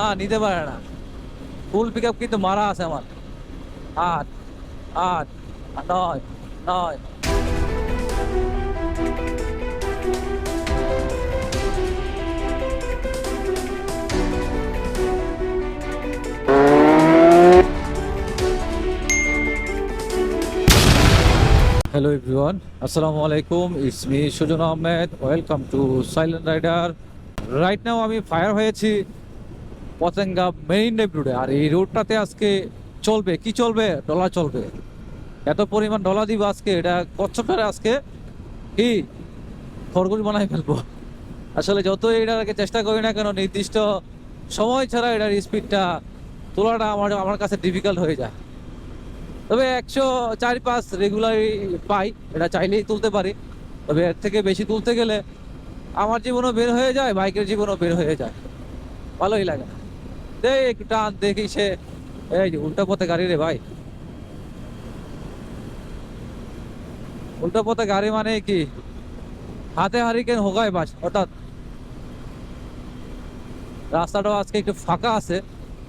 না নিতে পারে না। ফুল পিক আপ কিন্তু মারা আছে আমার। আট, আট, নয়, নয়। হ্যালো এভরিওয়ান, আসসালামু আলাইকুম। It's me Sujon Ahmed. Welcome to silent rider. Right now আমি ফায়ার হয়েছি পতেঙ্গা মেইন ড্রাইভ রোডে। আর এই রোডটাতে আজকে চলবে কি চলবে, ডলা চলবে। এত পরিমাণ ডলা দিব আজকে, এটা কচ্ছপের আজকে কি খরগোশ বানাই ফেলবো। আসলে যতই এটাকে চেষ্টা করি না কেন, নির্দিষ্ট সময় ছাড়া এটার স্পিডটা তোলাটা আমার কাছে ডিফিকাল্ট হয়ে যায়। তবে 104-5 রেগুলারই পাই, এটা চাইলেই তুলতে পারি। তবে এর থেকে বেশি তুলতে গেলে আমার জীবনও বের হয়ে যায়, বাইকের জীবনও বের হয়ে যায়। ভালোই লাগে। একটু টান দেখি সে, এই যে উল্টা পথে গাড়ি রে ভাই। উল্টা পথে গাড়ি মানে কি, হাতে হারিকেন হোগায় বাস। অর্থাৎ রাস্তাটাও আজকে একটু ফাঁকা আছে।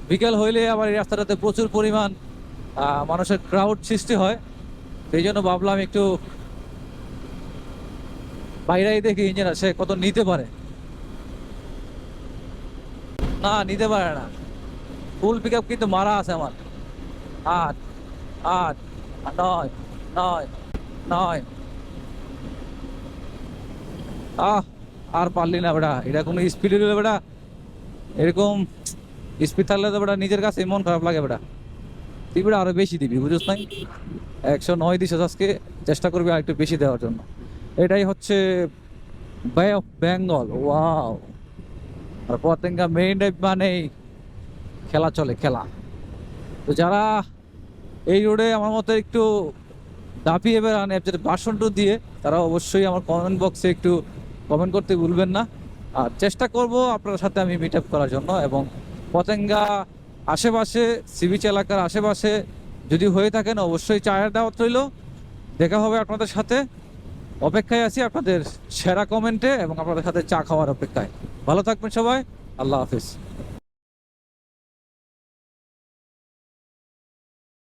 বিকেল হইলে আবার এই রাস্তাটাতে প্রচুর পরিমাণ মানুষের ক্রাউড সৃষ্টি হয়। সেই জন্য ভাবলাম একটু বাইরেই দেখি ইঞ্জিনিয়ার সে কত নিতে পারে। না নিতে পারে না। ফুল পিক আপ কিন্তু মারা আছে আমার। আট, আট, নয়, নয়, নয়। আহ আর পারলি না বেটা, এটা কোনো স্পিড হইলে বেটা, এরকম স্পিড থাকলে তো বেটা নিজের কাছে মন খারাপ লাগে বেটা। তুই বেটা আরো বেশি দিবি, বুঝছ নাই? 109 দিছিস আজকে, চেষ্টা করবি আর একটু বেশি দেওয়ার জন্য। এটাই হচ্ছে বে অফ বেঙ্গল। ওয়াও! আর পতেঙ্গা মেইন ড্রাইভ মানেই খেলা চলে, খেলা। তো যারা এই রোডে আমার মতো একটু দাপিয়ে বেড়ান ভার্সন 2 দিয়ে, তারা অবশ্যই আমার কমেন্ট বক্সে একটু কমেন্ট করতে ভুলবেন না। আর চেষ্টা করব আপনার সাথে আমি মিট আপ করার জন্য। এবং পতেঙ্গা আশেপাশে, সি বিচ এলাকার আশেপাশে যদি হয়ে থাকেন, অবশ্যই চায়ের দাওয়াত রইল। দেখা হবে আপনাদের সাথে। অপেক্ষায় আছি আপনাদের সেরা কমেন্টে এবং আপনাদের সাথে চা খাওয়ার অপেক্ষায়। ভালো থাকবেন সবাই। আল্লাহ হাফিজ।